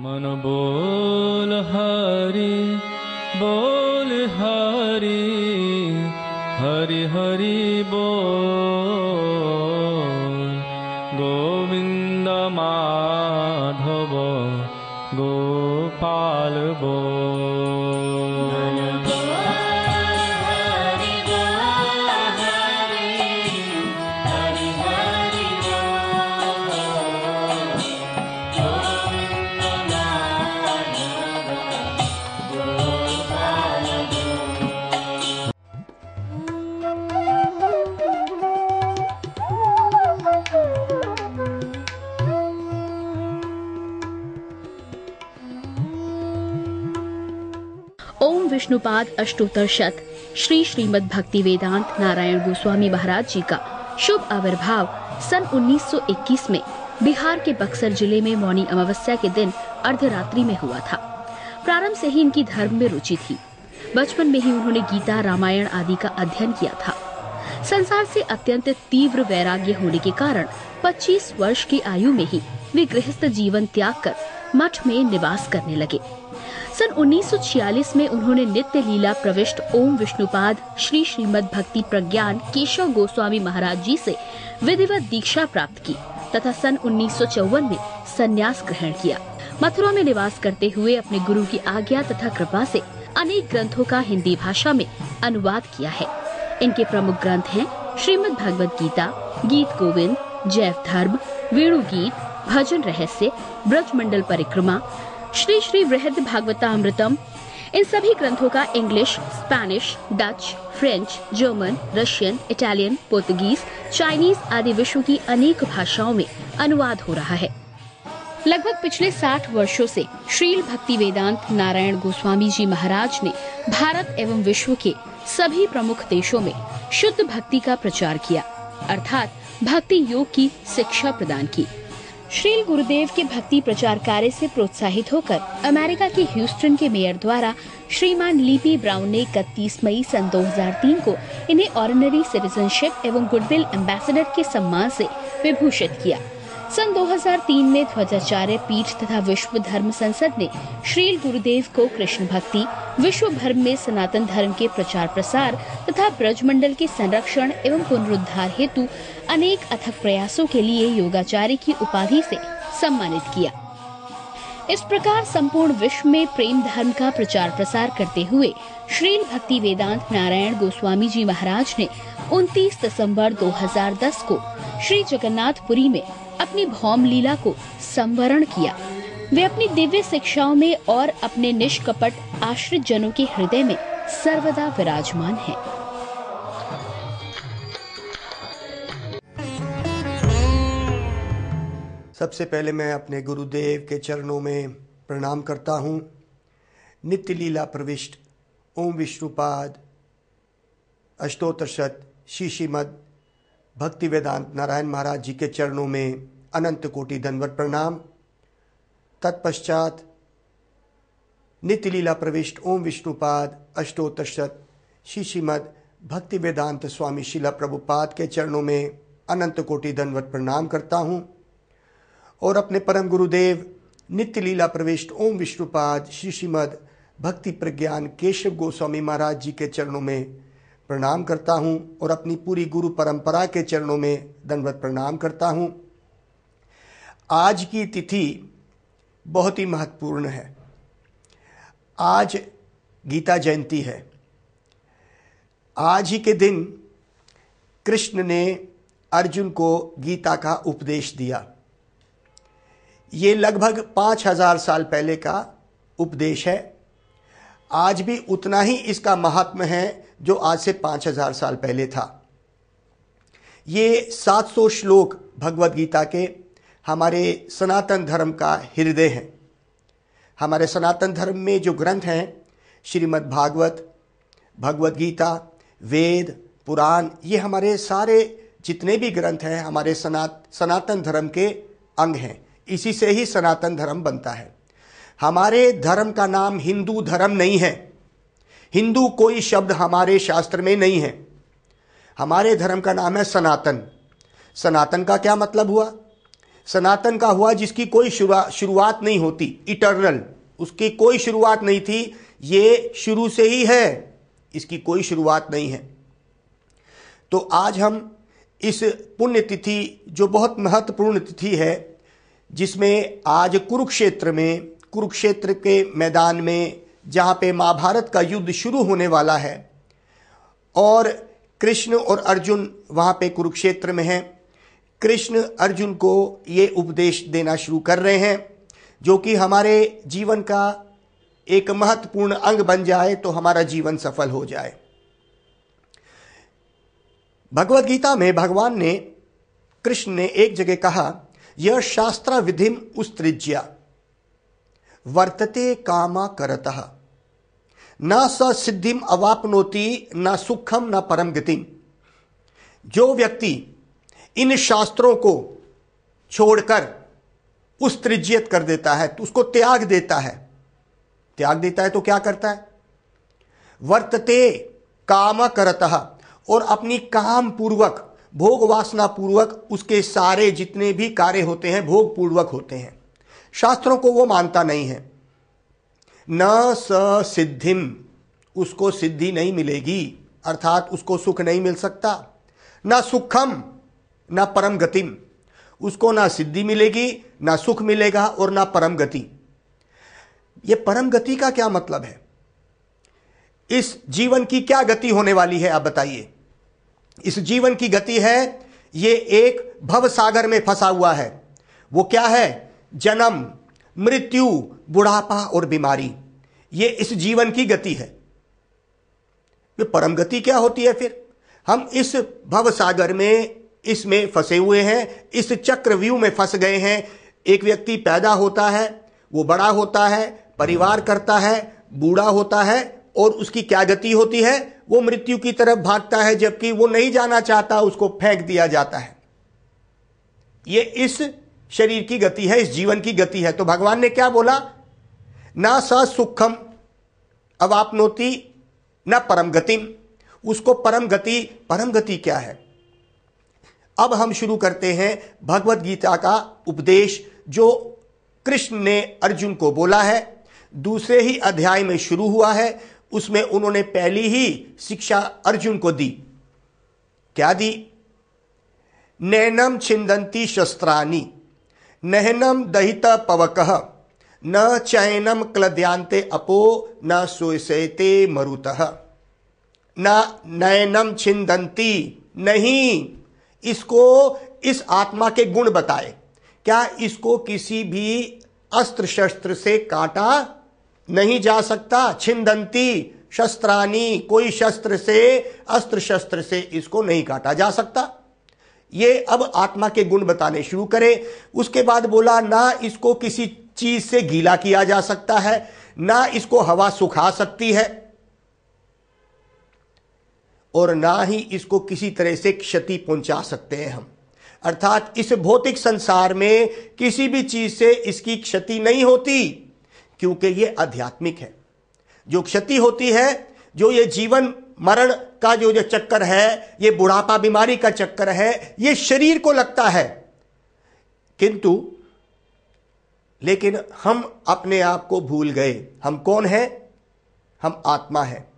मन बोल हरि हरि हरि बोल। गोविंद माधव गोपाल बोल। ओम विष्णुपाद अष्टोत्तरशत श्री श्रीमद् भक्ति वेदांत नारायण गोस्वामी महाराज जी का शुभ आविर्भाव सन 1921 में बिहार के बक्सर जिले में मौनी अमावस्या के दिन अर्धरात्रि में हुआ था। प्रारंभ से ही इनकी धर्म में रुचि थी। बचपन में ही उन्होंने गीता रामायण आदि का अध्ययन किया था। संसार से अत्यंत तीव्र वैराग्य होने के कारण 25 वर्ष की आयु में ही वे गृहस्थ जीवन त्याग कर मठ में निवास करने लगे। सन 1946 में उन्होंने नित्य लीला प्रविष्ट ओम विष्णुपाद श्री श्रीमद् भक्ति प्रज्ञान केशव गोस्वामी महाराज जी से विधिवत दीक्षा प्राप्त की तथा सन 1954 में संन्यास ग्रहण किया। मथुरा में निवास करते हुए अपने गुरु की आज्ञा तथा कृपा से अनेक ग्रंथों का हिंदी भाषा में अनुवाद किया है। इनके प्रमुख ग्रंथ हैं श्रीमद् भगवद गीता, गीत गोविंद, जैव धर्म, वेणु गीत, भजन रहस्य, ब्रजमंडल परिक्रमा, श्री श्री वृहद भागवतामृतम। इन सभी ग्रंथों का English, Spanish, Dutch, French, German, Russian, Italian, Portuguese, Chinese आदि विश्व की अनेक भाषाओं में अनुवाद हो रहा है। लगभग पिछले 60 वर्षों से श्रील भक्ति वेदांत नारायण गोस्वामी जी महाराज ने भारत एवं विश्व के सभी प्रमुख देशों में शुद्ध भक्ति का प्रचार किया, अर्थात भक्ति योग की शिक्षा प्रदान की। श्रील गुरुदेव के भक्ति प्रचार कार्य से प्रोत्साहित होकर अमेरिका के ह्यूस्टन के मेयर द्वारा श्रीमान लीपी ब्राउन ने 31 मई सन 2003 को इन्हें ऑर्डिनरी सिटीजनशिप एवं गुडविल एम्बेसडर के सम्मान से विभूषित किया। सन 2003 में ध्वजाचार्य पीठ तथा विश्व धर्म संसद ने श्रील गुरुदेव को कृष्ण भक्ति, विश्व भर में सनातन धर्म के प्रचार प्रसार तथा ब्रजमंडल के संरक्षण एवं पुनरुद्धार हेतु अनेक अथक प्रयासों के लिए योगाचार्य की उपाधि से सम्मानित किया। इस प्रकार संपूर्ण विश्व में प्रेम धर्म का प्रचार प्रसार करते हुए श्रील भक्ति वेदांत नारायण गोस्वामी जी महाराज ने 29 दिसंबर 2010 को श्री जगन्नाथपुरी में अपनी भौम लीला को संवरण किया। वे अपनी दिव्य शिक्षाओं में और अपने निष्कपट आश्रित जनों के हृदय में सर्वदा विराजमान हैं। सबसे पहले मैं अपने गुरुदेव के चरणों में प्रणाम करता हूँ। नित्य लीला प्रविष्ट ओम विष्णुपाद अष्टोत्तरशत श्री श्रीमद् भक्ति वेदांत नारायण महाराज जी के चरणों में अनंत कोटि दंडवत प्रणाम। तत्पश्चात नित्य लीला प्रविष्ट ओम विष्णुपाद अष्टोत्तरशत श्री श्रीमद् भक्ति वेदांत स्वामी शिला प्रभुपाद के चरणों में अनंत कोटि दंडवत प्रणाम करता हूँ और अपने परम गुरुदेव नित्य लीला प्रविष्ट ओम विष्णुपाद श्री श्रीमद् भक्ति प्रज्ञान केशव गोस्वामी महाराज जी के चरणों में प्रणाम करता हूँ और अपनी पूरी गुरु परंपरा के चरणों में दंडवत प्रणाम करता हूँ। आज की तिथि बहुत ही महत्वपूर्ण है। आज गीता जयंती है। आज ही के दिन कृष्ण ने अर्जुन को गीता का उपदेश दिया। ये लगभग 5000 साल पहले का उपदेश है। आज भी उतना ही इसका महात्म्य है जो आज से 5000 साल पहले था। ये 700 श्लोक भगवद गीता के हमारे सनातन धर्म का हृदय है। हमारे सनातन धर्म में जो ग्रंथ हैं श्रीमद् भागवत, भगवद गीता, वेद, पुराण, ये हमारे सारे जितने भी ग्रंथ हैं हमारे सनातन धर्म के अंग हैं। इसी से ही सनातन धर्म बनता है। हमारे धर्म का नाम हिंदू धर्म नहीं है। हिंदू कोई शब्द हमारे शास्त्र में नहीं है। हमारे धर्म का नाम है सनातन। सनातन का क्या मतलब हुआ? सनातन का हुआ जिसकी कोई शुरुआत नहीं होती, इटर्नल, उसकी कोई शुरुआत नहीं थी, ये शुरू से ही है, इसकी कोई शुरुआत नहीं है। तो आज हम इस पुण्य तिथि जो बहुत महत्वपूर्ण तिथि है, जिसमें आज कुरुक्षेत्र के मैदान में जहाँ पे महाभारत का युद्ध शुरू होने वाला है और कृष्ण और अर्जुन वहाँ पे कुरुक्षेत्र में हैं, कृष्ण अर्जुन को ये उपदेश देना शुरू कर रहे हैं जो कि हमारे जीवन का एक महत्वपूर्ण अंग बन जाए तो हमारा जीवन सफल हो जाए। भगवत गीता में भगवान ने, कृष्ण ने एक जगह कहा, यह शास्त्र विधिम उत्सृज्य वर्तते कामा करतः न स सिद्धिम अवापनोति न सुखम न परम गतिम। जो व्यक्ति इन शास्त्रों को छोड़कर उत्सृज्यत कर देता है, तो उसको त्याग देता है तो क्या करता है? वर्तते काम करतः, और अपनी काम पूर्वक, भोग वासना पूर्वक उसके सारे जितने भी कार्य होते हैं भोग पूर्वक होते हैं। शास्त्रों को वो मानता नहीं है। न स सिद्धिम, उसको सिद्धि नहीं मिलेगी, अर्थात उसको सुख नहीं मिल सकता। न सुखम न परम गतिम, उसको ना सिद्धि मिलेगी, ना सुख मिलेगा और ना परम गति। ये परम गति का क्या मतलब है? इस जीवन की क्या गति होने वाली है, आप बताइए। इस जीवन की गति है, ये एक भव सागर में फंसा हुआ है। वो क्या है? जन्म, मृत्यु, बुढ़ापा और बीमारी, ये इस जीवन की गति है। ये परम गति क्या होती है फिर? हम इस भव सागर में, इसमें फंसे हुए हैं, इस चक्रव्यूह में फंस गए हैं। एक व्यक्ति पैदा होता है, वो बड़ा होता है, परिवार करता है, बूढ़ा होता है, और उसकी क्या गति होती है? वो मृत्यु की तरफ भागता है, जबकि वो नहीं जाना चाहता, उसको फेंक दिया जाता है। ये इस शरीर की गति है, इस जीवन की गति है। तो भगवान ने क्या बोला? ना स सुखम अवापनोति न परम गतिम, उसको परम गति क्या है? अब हम शुरू करते हैं भगवत गीता का उपदेश जो कृष्ण ने अर्जुन को बोला है। दूसरे ही अध्याय में शुरू हुआ है, उसमें उन्होंने पहली ही शिक्षा अर्जुन को दी। क्या दी? नैनम छिंदंती शस्त्राणि नहनम दहित पवकः न चैनम क्लद्यांते अपो न सोयते मरुतः। न नैनम छिंदंती, नहीं, इसको इस आत्मा के गुण बताए। क्या इसको किसी भी अस्त्र शस्त्र से काटा नहीं जा सकता? छिंदंती शस्त्राणी, कोई शस्त्र से, अस्त्र शस्त्र से इसको नहीं काटा जा सकता। ये अब आत्मा के गुण बताने शुरू करे। उसके बाद बोला, ना इसको किसी चीज से गीला किया जा सकता है, ना इसको हवा सुखा सकती है, और ना ही इसको किसी तरह से क्षति पहुंचा सकते हैं हम। अर्थात इस भौतिक संसार में किसी भी चीज से इसकी क्षति नहीं होती, क्योंकि ये आध्यात्मिक है। जो क्षति होती है, जो ये जीवन मरण का जो चक्कर है, ये बुढ़ापा बीमारी का चक्कर है, ये शरीर को लगता है। किंतु लेकिन हम अपने आप को भूल गए। हम कौन हैं? हम आत्मा हैं।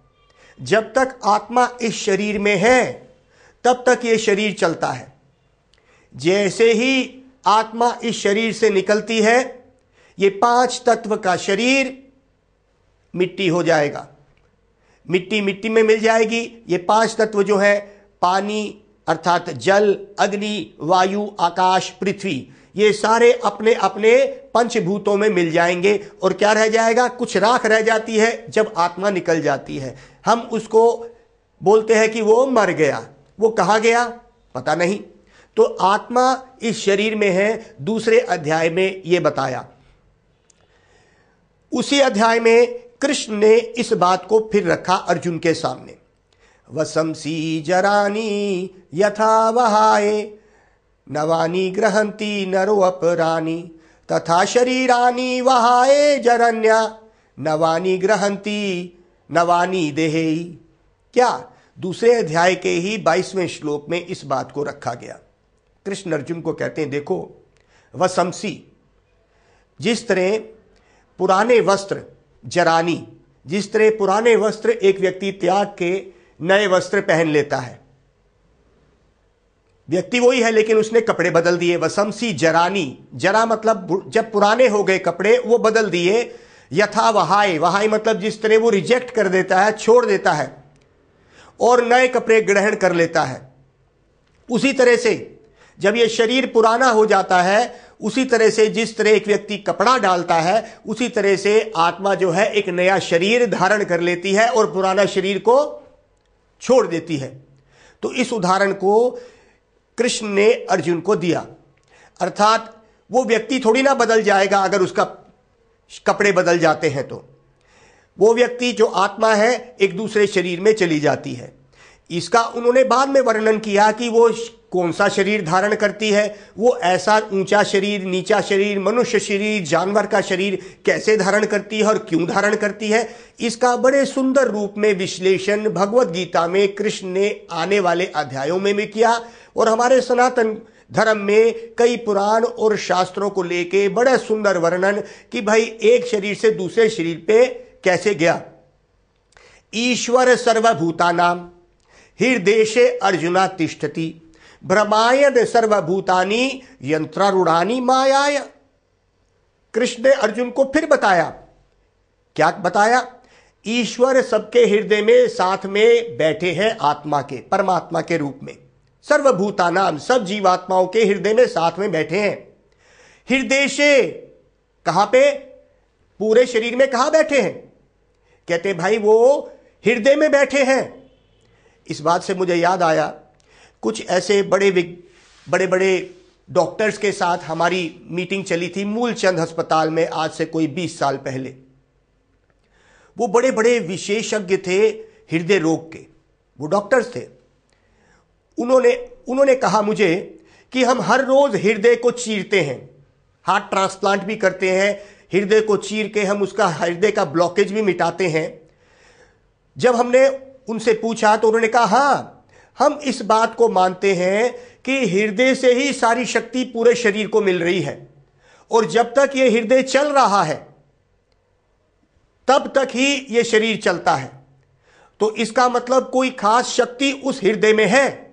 जब तक आत्मा इस शरीर में है तब तक ये शरीर चलता है। जैसे ही आत्मा इस शरीर से निकलती है, ये 5 तत्व का शरीर मिट्टी हो जाएगा, मिट्टी में मिल जाएगी। ये 5 तत्व जो है, पानी अर्थात जल, अग्नि, वायु, आकाश, पृथ्वी, ये सारे अपने अपने पंचभूतों में मिल जाएंगे। और क्या रह जाएगा? कुछ राख रह जाती है जब आत्मा निकल जाती है। हम उसको बोलते हैं कि वो मर गया। वो कहाँ गया? पता नहीं। तो आत्मा इस शरीर में है। दूसरे अध्याय में ये बताया। उसी अध्याय में कृष्ण ने इस बात को फिर रखा अर्जुन के सामने। वसंसी जरानी यथा वहाए नवानी ग्रहंती नरो अपरानी तथा शरीरानी वहाए जरन्या नवानी ग्रहंती नवानी देहेई। क्या? दूसरे अध्याय के ही 22वें श्लोक में इस बात को रखा गया। कृष्ण अर्जुन को कहते हैं, देखो, वसंसी, जिस तरह पुराने वस्त्र जरानी, जिस तरह पुराने वस्त्र एक व्यक्ति त्याग के नए वस्त्र पहन लेता है, व्यक्ति वही है लेकिन उसने कपड़े बदल दिए। वसंसी जरानी, जरा मतलब जब पुराने हो गए कपड़े वो बदल दिए। यथा वहाय, वहाय मतलब जिस तरह वो रिजेक्ट कर देता है, छोड़ देता है और नए कपड़े ग्रहण कर लेता है, उसी तरह से जब ये शरीर पुराना हो जाता है, उसी तरह से जिस तरह एक व्यक्ति कपड़ा डालता है, उसी तरह से आत्मा जो है एक नया शरीर धारण कर लेती है और पुराना शरीर को छोड़ देती है। तो इस उदाहरण को कृष्ण ने अर्जुन को दिया, अर्थात वो व्यक्ति थोड़ी ना बदल जाएगा अगर उसका कपड़े बदल जाते हैं, तो वो व्यक्ति जो आत्मा है एक दूसरे शरीर में चली जाती है। इसका उन्होंने बाद में वर्णन किया कि वो कौन सा शरीर धारण करती है, वो ऐसा ऊंचा शरीर, नीचा शरीर, मनुष्य शरीर, जानवर का शरीर कैसे धारण करती है और क्यों धारण करती है। इसका बड़े सुंदर रूप में विश्लेषण भगवत गीता में कृष्ण ने आने वाले अध्यायों में भी किया और हमारे सनातन धर्म में कई पुराण और शास्त्रों को लेके बड़ा सुंदर वर्णन कि भाई एक शरीर से दूसरे शरीर पे कैसे गया। ईश्वर सर्वभूतानां हृदेशे अर्जुना तिष्ठति भ्रमायन सर्वभूतानि यंत्रारूढ़ानि मायाय। कृष्ण ने अर्जुन को फिर बताया, क्या बताया? ईश्वर सबके हृदय में साथ में बैठे हैं आत्मा के, परमात्मा के रूप में। सर्वभूतानाम, सब जीवात्माओं के हृदय में साथ में बैठे हैं। हृदय से कहां पे? पूरे शरीर में कहां बैठे हैं? कहते भाई वो हृदय में बैठे हैं। इस बात से मुझे याद आया, कुछ ऐसे बड़े बड़े डॉक्टर्स के साथ हमारी मीटिंग चली थी मूलचंद अस्पताल में, आज से कोई 20 साल पहले। वो बड़े बड़े विशेषज्ञ थे हृदय रोग के, वो डॉक्टर्स थे। उन्होंने कहा मुझे कि हम हर रोज हृदय को चीरते हैं, हार्ट ट्रांसप्लांट भी करते हैं, हृदय को चीर के हम उसका हृदय का ब्लॉकेज भी मिटाते हैं। जब हमने उनसे पूछा तो उन्होंने कहा हाँ, हम इस बात को मानते हैं कि हृदय से ही सारी शक्ति पूरे शरीर को मिल रही है और जब तक ये हृदय चल रहा है तब तक ही ये शरीर चलता है, तो इसका मतलब कोई खास शक्ति उस हृदय में है।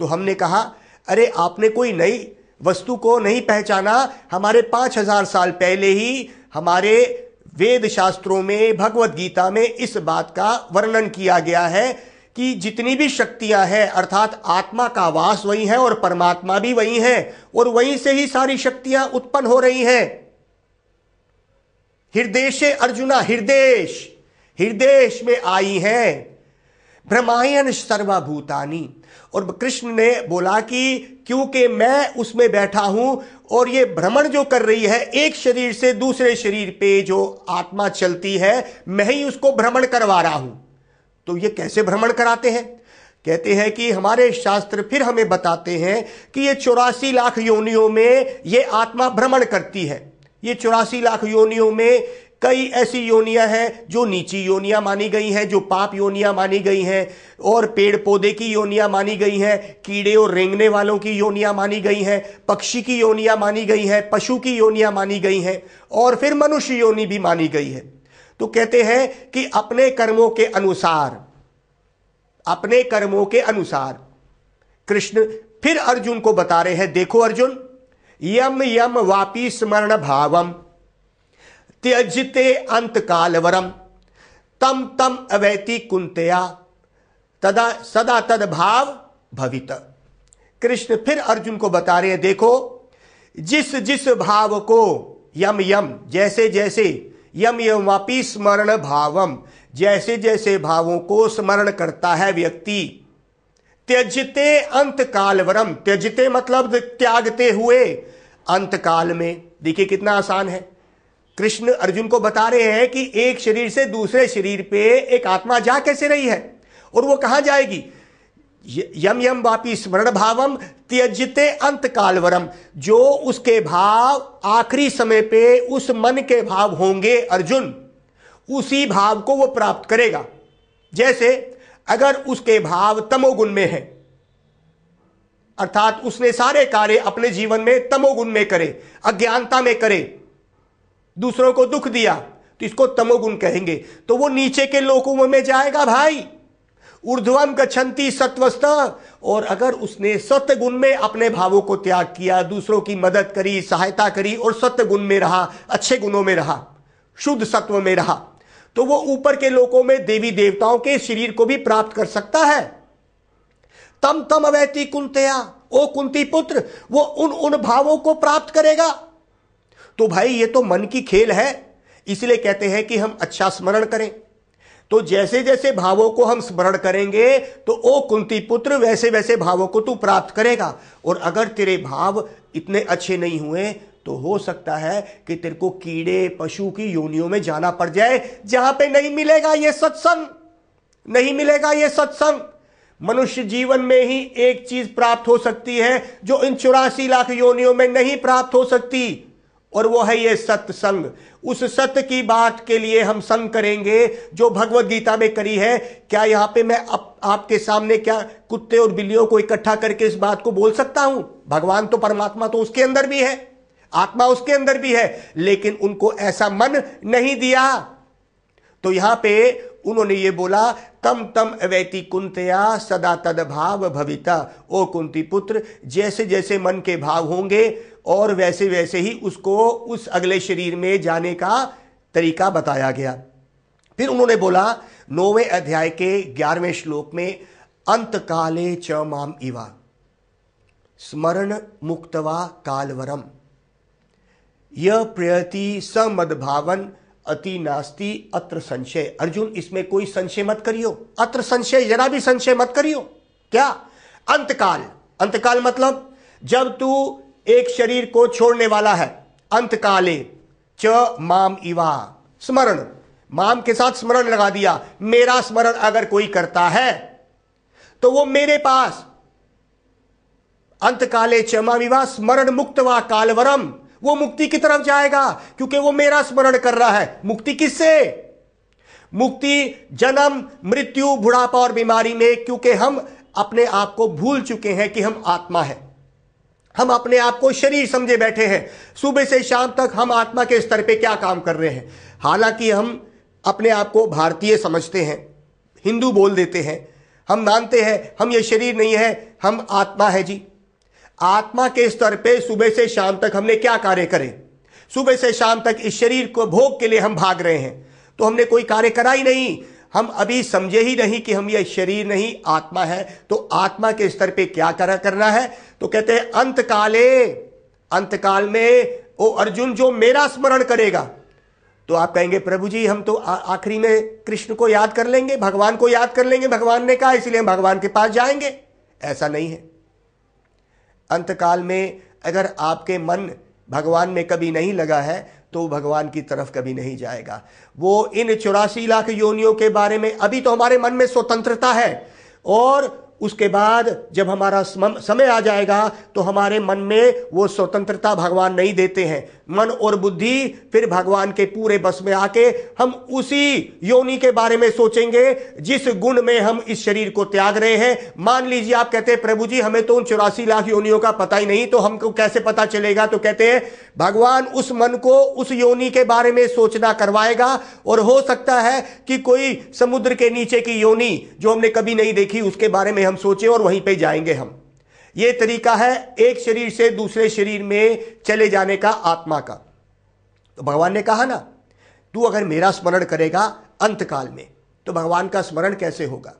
तो हमने कहा अरे आपने कोई नई वस्तु को नहीं पहचाना, हमारे 5000 साल पहले ही हमारे वेद शास्त्रों में, भगवत गीता में इस बात का वर्णन किया गया है कि जितनी भी शक्तियां हैं, अर्थात आत्मा का वास वही है और परमात्मा भी वही है और वहीं से ही सारी शक्तियां उत्पन्न हो रही हैं। हृदय से अर्जुना, हृदय में आई हैं। भ्रमायन सर्वभूतानि, और कृष्ण ने बोला कि क्योंकि मैं उसमें बैठा हूं और ये भ्रमण जो कर रही है एक शरीर से दूसरे शरीर पे जो आत्मा चलती है, मैं ही उसको भ्रमण करवा रहा हूं। तो ये कैसे भ्रमण कराते हैं? कहते हैं कि हमारे शास्त्र फिर हमें बताते हैं कि ये 84 लाख योनियों में ये आत्मा भ्रमण करती है। ये 84 लाख योनियों में कई ऐसी योनियां हैं जो नीची योनियां मानी गई हैं, जो पाप योनियां मानी गई हैं, और पेड़ पौधे की योनियां मानी गई हैं, कीड़े और रेंगने वालों की योनियां मानी गई हैं, पक्षी की योनियां मानी गई हैं, पशु की योनियां मानी गई हैं और फिर मनुष्य योनि भी मानी गई है। तो कहते हैं कि अपने कर्मों के अनुसार कृष्ण फिर अर्जुन को बता रहे हैं, देखो अर्जुन, यम यम वापी स्मरण भावम त्यजते अंत कालवरम तम तम अवैति कुंतया तदा सदा तद भाव भवित। कृष्ण फिर अर्जुन को बता रहे हैं, देखो जिस जिस भाव को यम यम, जैसे जैसे, यम यम वापी स्मरण भावम, जैसे जैसे भावों को स्मरण करता है व्यक्ति, त्यजते अंत कालवरम, त्यजते मतलब त्यागते हुए, अंत काल में। देखिए कितना आसान है। कृष्ण अर्जुन को बता रहे हैं कि एक शरीर से दूसरे शरीर पे एक आत्मा जा कैसे रही है और वो कहां जाएगी। यम यम वापी स्मरण भावम त्यजते अंत कालवरम, जो उसके भाव आखिरी समय पे उस मन के भाव होंगे अर्जुन, उसी भाव को वो प्राप्त करेगा। जैसे अगर उसके भाव तमोगुण में है अर्थात उसने सारे कार्य अपने जीवन में तमोगुण में करे, अज्ञानता में करे, दूसरों को दुख दिया, तो इसको तमोगुण कहेंगे। तो वो नीचे के लोकों में जाएगा भाई, ऊर्ध्वम गच्छन्ति सत्वस्तः। और अगर उसने सत्य गुण में अपने भावों को त्याग किया, दूसरों की मदद करी, सहायता करी और सत्य गुण में रहा, अच्छे गुणों में रहा, शुद्ध सत्व में रहा, तो वो ऊपर के लोकों में देवी देवताओं के शरीर को भी प्राप्त कर सकता है। तम तम अवैति कुंतया, ओ कुंती पुत्र, वो उन भावों को प्राप्त करेगा। तो भाई ये तो मन की खेल है, इसलिए कहते हैं कि हम अच्छा स्मरण करें। तो जैसे जैसे भावों को हम स्मरण करेंगे तो ओ कुंती पुत्र वैसे वैसे भावों को तू प्राप्त करेगा। और अगर तेरे भाव इतने अच्छे नहीं हुए तो हो सकता है कि तेरे को कीड़े पशु की योनियों में जाना पड़ जाए, जहां पे नहीं मिलेगा ये सत्संग, नहीं मिलेगा ये सत्संग। मनुष्य जीवन में ही एक चीज प्राप्त हो सकती है जो इन 84 लाख योनियों में नहीं प्राप्त हो सकती, और वो है ये सत्संग। उस सत्य की बात के लिए हम संग करेंगे जो भगवत गीता में करी है। क्या यहां पे मैं आपके सामने क्या कुत्ते और बिल्लियों को इकट्ठा करके इस बात को बोल सकता हूं? भगवान तो परमात्मा तो उसके अंदर भी है, आत्मा उसके अंदर भी है, लेकिन उनको ऐसा मन नहीं दिया। तो यहां पे उन्होंने ये बोला, तम तम अवैति कुंतया सदा तद भाव भविता। ओ कुंती पुत्र, जैसे जैसे मन के भाव होंगे और वैसे वैसे ही उसको उस अगले शरीर में जाने का तरीका बताया गया। फिर उन्होंने बोला 9वें अध्याय के 11वें श्लोक में, अंत काले च माम इवा स्मरण मुक्तवा कालवरम यह प्रयति समदभावन अति नास्ति अत्र संशय। अर्जुन, इसमें कोई संशय मत करियो, अत्र संशय, जरा भी संशय मत करियो। क्या? अंतकाल, अंतकाल मतलब जब तू एक शरीर को छोड़ने वाला है। अंतकाले च माम इवा, स्मरण, माम के साथ स्मरण लगा दिया। मेरा स्मरण अगर कोई करता है तो वो मेरे पास, अंतकाले च माम इवा स्मरण मुक्तवा कालवरम, वो मुक्ति की तरफ जाएगा क्योंकि वो मेरा स्मरण कर रहा है। मुक्ति किससे? मुक्ति जन्म मृत्यु बुढ़ापा और बीमारी में, क्योंकि हम अपने आप को भूल चुके हैं कि हम आत्मा है। हम अपने आप को शरीर समझे बैठे हैं। सुबह से शाम तक हम आत्मा के स्तर पे क्या काम कर रहे हैं। हालांकि हम अपने आप को भारतीय समझते हैं, हिंदू बोल देते हैं, हम मानते हैं हम ये शरीर नहीं है, हम आत्मा है जी। आत्मा के स्तर पे सुबह से शाम तक हमने क्या कार्य करे? सुबह से शाम तक इस शरीर को भोग के लिए हम भाग रहे हैं, तो हमने कोई कार्य करा ही नहीं। हम अभी समझे ही नहीं कि हम ये शरीर नहीं आत्मा है। तो आत्मा के स्तर पे क्या करना है? तो कहते हैं अंतकाले, अंतकाल में ओ अर्जुन जो मेरा स्मरण करेगा। तो आप कहेंगे प्रभु जी हम तो आखिरी में कृष्ण को याद कर लेंगे, भगवान को याद कर लेंगे, भगवान ने कहा इसलिए हम भगवान के पास जाएंगे। ऐसा नहीं है। अंतकाल में अगर आपके मन भगवान में कभी नहीं लगा है तो भगवान की तरफ कभी नहीं जाएगा। वो इन 84 लाख योनियों के बारे में, अभी तो हमारे मन में स्वतंत्रता है, और उसके बाद जब हमारा समय आ जाएगा तो हमारे मन में वो स्वतंत्रता भगवान नहीं देते हैं। मन और बुद्धि फिर भगवान के पूरे बस में आके हम उसी योनि के बारे में सोचेंगे जिस गुण में हम इस शरीर को त्याग रहे हैं। मान लीजिए आप कहते हैं प्रभु जी हमें तो उन 84 लाख योनियों का पता ही नहीं, तो हमको कैसे पता चलेगा? तो कहते हैं भगवान उस मन को उस योनि के बारे में सोचना करवाएगा, और हो सकता है कि कोई समुद्र के नीचे की योनि जो हमने कभी नहीं देखी उसके बारे में हम सोचे और वहीं पे जाएंगे हम। ये तरीका है एक शरीर से दूसरे शरीर में चले जाने का आत्मा का। तो भगवान ने कहा ना, तू अगर मेरा स्मरण करेगा अंतकाल में, तो भगवान का स्मरण कैसे होगा?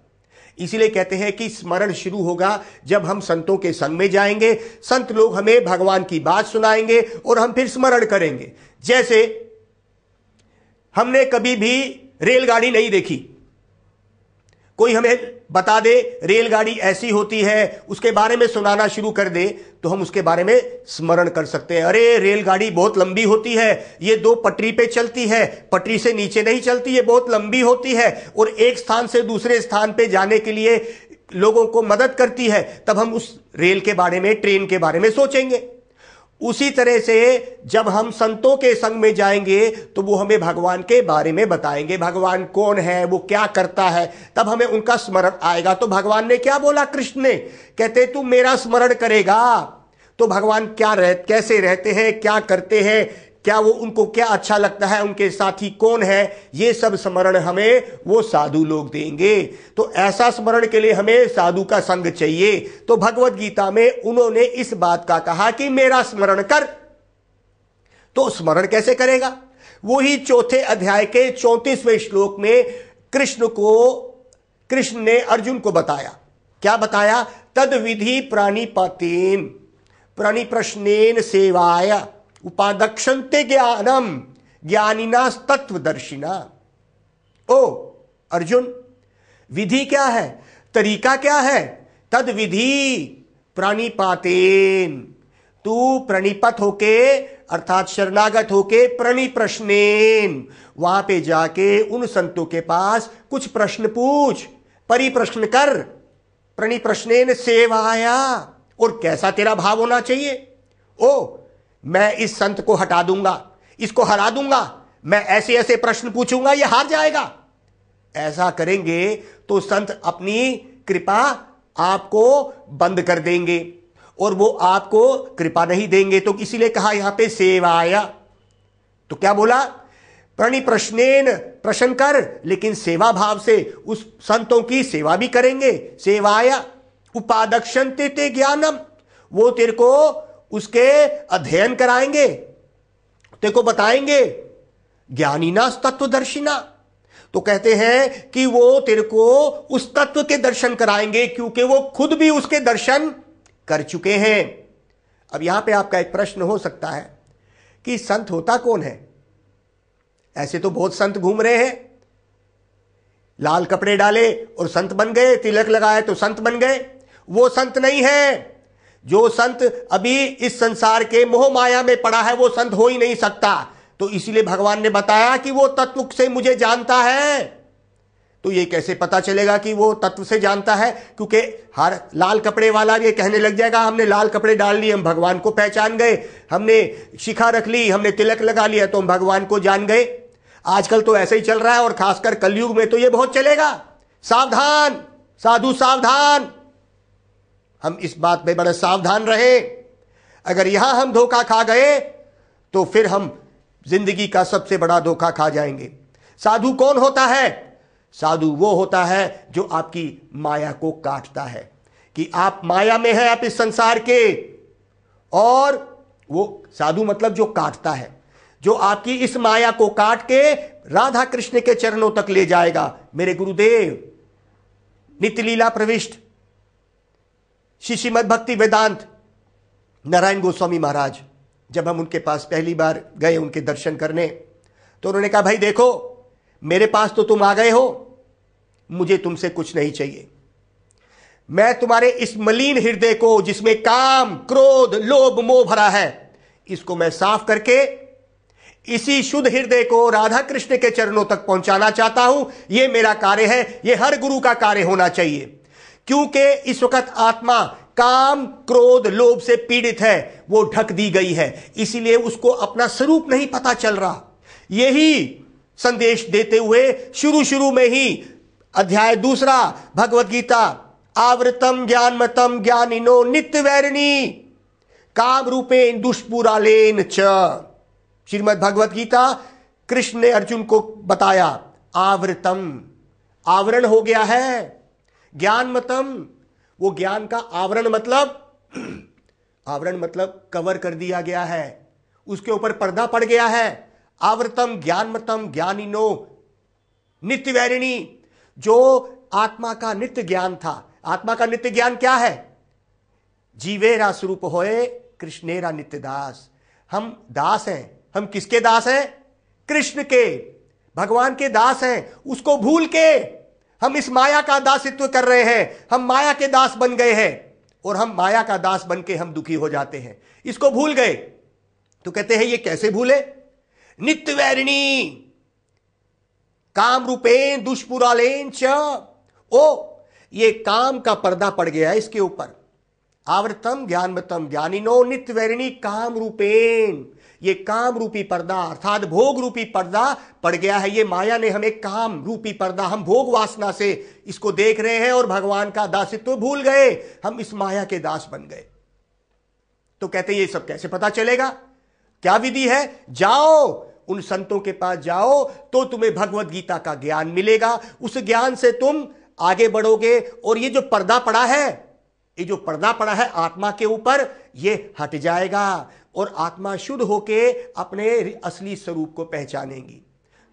इसीलिए कहते हैं कि स्मरण शुरू होगा जब हम संतों के संग में जाएंगे, संत लोग हमें भगवान की बात सुनाएंगे और हम फिर स्मरण करेंगे। जैसे हमने कभी भी रेलगाड़ी नहीं देखी, कोई हमें बता दे रेलगाड़ी ऐसी होती है, उसके बारे में सुनाना शुरू कर दे, तो हम उसके बारे में स्मरण कर सकते हैं। अरे रेलगाड़ी बहुत लंबी होती है, ये 2 पटरी पे चलती है, पटरी से नीचे नहीं चलती, ये बहुत लंबी होती है और एक स्थान से दूसरे स्थान पे जाने के लिए लोगों को मदद करती है। तब हम उस रेल के बारे में, ट्रेन के बारे में सोचेंगे। उसी तरह से जब हम संतों के संग में जाएंगे तो वो हमें भगवान के बारे में बताएंगे, भगवान कौन है, वो क्या करता है, तब हमें उनका स्मरण आएगा। तो भगवान ने क्या बोला, कृष्ण ने, कहते तू मेरा स्मरण करेगा तो भगवान कैसे रहते हैं, क्या करते हैं, क्या वो उनको क्या अच्छा लगता है, उनके साथी कौन है, ये सब स्मरण हमें वो साधु लोग देंगे। तो ऐसा स्मरण के लिए हमें साधु का संग चाहिए। तो भगवत गीता में उन्होंने इस बात का कहा कि मेरा स्मरण कर। तो स्मरण कैसे करेगा, वो ही चौथे अध्याय के 34वें श्लोक में कृष्ण ने अर्जुन को बताया। क्या बताया, तद विधि प्राणिपातेन प्रणिप्रश्नेन सेवाय उपादक्षन्ते ज्ञानम ज्ञानिना तत्वदर्शिना। ओ अर्जुन, विधि क्या है, तरीका क्या है, तद विधि प्रणिपातेन, तू प्रणिपत होके अर्थात शरणागत होके प्रणिप्रश्नेन, वहां पे जाके उन संतों के पास कुछ प्रश्न पूछ, परिप्रश्न कर, प्रणिप्रश्नेन सेवाया। और कैसा तेरा भाव होना चाहिए, ओ मैं इस संत को हटा दूंगा, इसको हरा दूंगा, मैं ऐसे ऐसे प्रश्न पूछूंगा, ये हार जाएगा। ऐसा करेंगे तो संत अपनी कृपा आपको बंद कर देंगे और वो आपको कृपा नहीं देंगे। तो इसीलिए कहा यहां पे सेवाया। तो क्या बोला, प्रणिप्रश्नेन, प्रश्न कर, लेकिन सेवा भाव से उस संतों की सेवा भी करेंगे। सेवाया उपादक्षन्ते ते ज्ञानम, वो तेरे को उसके अध्ययन कराएंगे, तेरे को बताएंगे। ज्ञानीना तत्वदर्शिना, तो कहते हैं कि वो तेरे को उस तत्व के दर्शन कराएंगे क्योंकि वो खुद भी उसके दर्शन कर चुके हैं। अब यहां पे आपका एक प्रश्न हो सकता है कि संत होता कौन है। ऐसे तो बहुत संत घूम रहे हैं, लाल कपड़े डाले और संत बन गए, तिलक लगाए तो संत बन गए। वो संत नहीं है। जो संत अभी इस संसार के मोह माया में पड़ा है वो संत हो ही नहीं सकता। तो इसीलिए भगवान ने बताया कि वो तत्व से मुझे जानता है। तो ये कैसे पता चलेगा कि वो तत्व से जानता है, क्योंकि हर लाल कपड़े वाला ये कहने लग जाएगा हमने लाल कपड़े डाल लिए, हम भगवान को पहचान गए, हमने शिखा रख ली, हमने तिलक लगा लिया तो हम भगवान को जान गए। आजकल तो ऐसे ही चल रहा है और खासकर कलयुग में तो ये बहुत चलेगा। सावधान साधु सावधान, हम इस बात में बड़े सावधान रहे। अगर यहां हम धोखा खा गए तो फिर हम जिंदगी का सबसे बड़ा धोखा खा जाएंगे। साधु कौन होता है, साधु वो होता है जो आपकी माया को काटता है, कि आप माया में हैं, आप इस संसार के, और वो साधु मतलब जो काटता है, जो आपकी इस माया को काट के राधा कृष्ण के चरणों तक ले जाएगा। मेरे गुरुदेव नित्य लीला प्रविष्ट श्री श्रीमद् भक्ति वेदांत नारायण गोस्वामी महाराज, जब हम उनके पास पहली बार गए उनके दर्शन करने, तो उन्होंने कहा भाई देखो मेरे पास तो तुम आ गए हो, मुझे तुमसे कुछ नहीं चाहिए। मैं तुम्हारे इस मलिन हृदय को जिसमें काम क्रोध लोभ मोह भरा है, इसको मैं साफ करके इसी शुद्ध हृदय को राधा कृष्ण के चरणों तक पहुंचाना चाहता हूं। यह मेरा कार्य है, यह हर गुरु का कार्य होना चाहिए। क्योंकि इस वक्त आत्मा काम क्रोध लोभ से पीड़ित है, वो ढक दी गई है, इसीलिए उसको अपना स्वरूप नहीं पता चल रहा। यही संदेश देते हुए शुरू में ही अध्याय 2 भगवत गीता, आवृतम ज्ञानमतम ज्ञानिनो नित्य वैरिणी काम रूपेण दुष्पुरालेन च। श्रीमद् भगवत गीता कृष्ण ने अर्जुन को बताया, आवृतम आवरण हो गया है, ज्ञानमतम वो ज्ञान का आवरण मतलब कवर कर दिया गया है, उसके ऊपर पर्दा पड़ गया है। आवृतम ज्ञानमतम ज्ञानिनो नित्य वैरिणी, जो आत्मा का नित्य ज्ञान था। आत्मा का नित्य ज्ञान क्या है, जीवेरा स्वरूप होए कृष्णेरा नित्य दास। हम दास हैं, हम किसके दास हैं, कृष्ण के, भगवान के दास हैं। उसको भूल के हम इस माया का दासित्व कर रहे हैं, हम माया के दास बन गए हैं और हम माया का दास बन के हम दुखी हो जाते हैं, इसको भूल गए। तो कहते हैं ये कैसे भूले, नित्य वैरिणी काम रूपेण दुष्पुरालेन च। ओ ये काम का पर्दा पड़ गया है इसके ऊपर, आवृतम ज्ञानवतम ज्ञानिनो नित्यवैरिणी काम रूपेण। ये काम रूपी पर्दा अर्थात भोग रूपी पर्दा पड़ गया है। ये माया ने हमें काम रूपी पर्दा, हम भोग वासना से इसको देख रहे हैं और भगवान का दासित्व भूल गए, हम इस माया के दास बन गए। तो कहते हैं ये सब कैसे पता चलेगा, क्या विधि है? जाओ उन संतों के पास जाओ तो तुम्हें भगवत गीता का ज्ञान मिलेगा, उस ज्ञान से तुम आगे बढ़ोगे और ये जो पर्दा पड़ा है, ये जो पर्दा पड़ा है आत्मा के ऊपर, ये हट जाएगा और आत्मा शुद्ध होके अपने असली स्वरूप को पहचानेगी।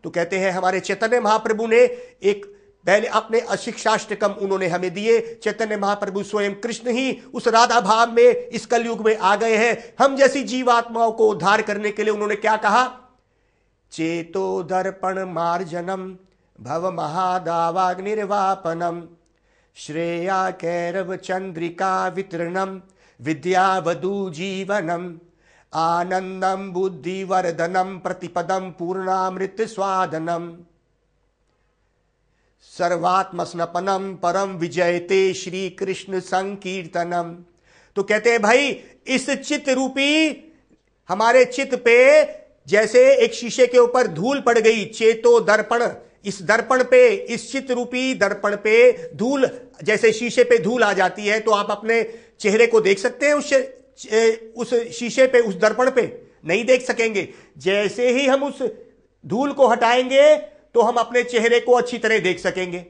तो कहते हैं हमारे चैतन्य महाप्रभु ने एक पहले अपने अशिक्षाष्टकम उन्होंने हमें दिए। चैतन्य महाप्रभु स्वयं कृष्ण ही उस राधा भाव में इस कलयुग में आ गए हैं। हम जैसी जीवात्माओं को उद्धार करने के लिए उन्होंने क्या कहा? चेतो दर्पण मार्जनम भव महादावाग्निर्वापनम श्रेया कैरव चंद्रिका वितरणम विद्यावधू जीवनम आनंदम बुद्धिवर्धनम प्रतिपदम पूर्णामृत स्वादनम सर्वात्मस्नपनम परम विजयते श्री कृष्ण संकीर्तनम। तो कहते हैं भाई इस चित्त रूपी हमारे चित्त पे जैसे एक शीशे के ऊपर धूल पड़ गई, चेतो दर्पण, इस दर्पण पे, इस चित्त रूपी दर्पण पे धूल, जैसे शीशे पे धूल आ जाती है तो आप अपने चेहरे को देख सकते हैं उस शीशे पे, उस दर्पण पे नहीं देख सकेंगे। जैसे ही हम उस धूल को हटाएंगे तो हम अपने चेहरे को अच्छी तरह देख सकेंगे।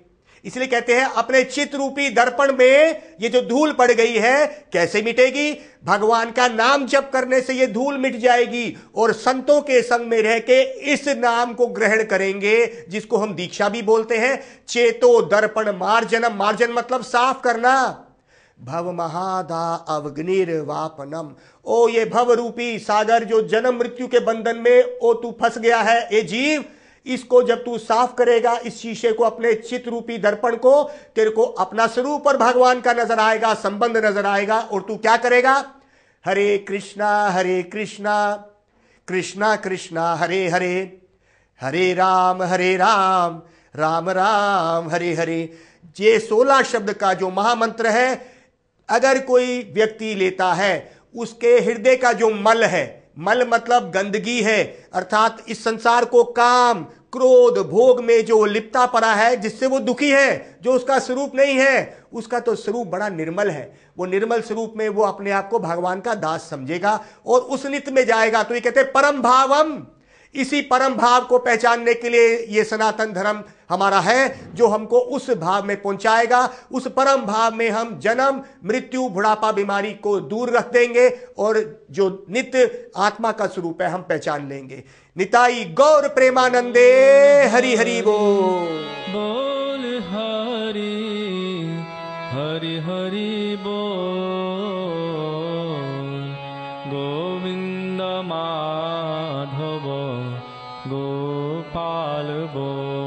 इसलिए कहते हैं अपने चित्त रूपी दर्पण में ये जो धूल पड़ गई है कैसे मिटेगी? भगवान का नाम जप करने से ये धूल मिट जाएगी और संतों के संग में रह के इस नाम को ग्रहण करेंगे जिसको हम दीक्षा भी बोलते हैं। चेतो दर्पण मार्जनम, मार्जन मतलब साफ करना, भव महादा अवग्निर्वापनम, ओ ये भव रूपी सागर जो जन्म मृत्यु के बंधन में ओ तू फंस गया है ए जीव, इसको जब तू साफ करेगा, इस शीशे को, अपने चित्त रूपी दर्पण को, तेरे को अपना स्वरूप और भगवान का नजर आएगा, संबंध नजर आएगा और तू क्या करेगा? हरे कृष्णा कृष्णा कृष्णा हरे हरे, हरे राम राम राम हरे हरे। ये 16 शब्द का जो महामंत्र है, अगर कोई व्यक्ति लेता है, उसके हृदय का जो मल है, मल मतलब गंदगी है, अर्थात इस संसार को काम क्रोध भोग में जो लिपटा पड़ा है, जिससे वो दुखी है, जो उसका स्वरूप नहीं है, उसका तो स्वरूप बड़ा निर्मल है। वो निर्मल स्वरूप में वो अपने आप को भगवान का दास समझेगा और उस नित्य में जाएगा। तो ये कहते हैं परम भावम, इसी परम भाव को पहचानने के लिए ये सनातन धर्म हमारा है, जो हमको उस भाव में पहुंचाएगा। उस परम भाव में हम जन्म मृत्यु बुढ़ापा बीमारी को दूर रख देंगे और जो नित्य आत्मा का स्वरूप है हम पहचान लेंगे। निताई गौर प्रेमानंदे, हरि हरि बोल। बोल हरि हरि हरि बोल, गोविंद माधव गोपाल बोल।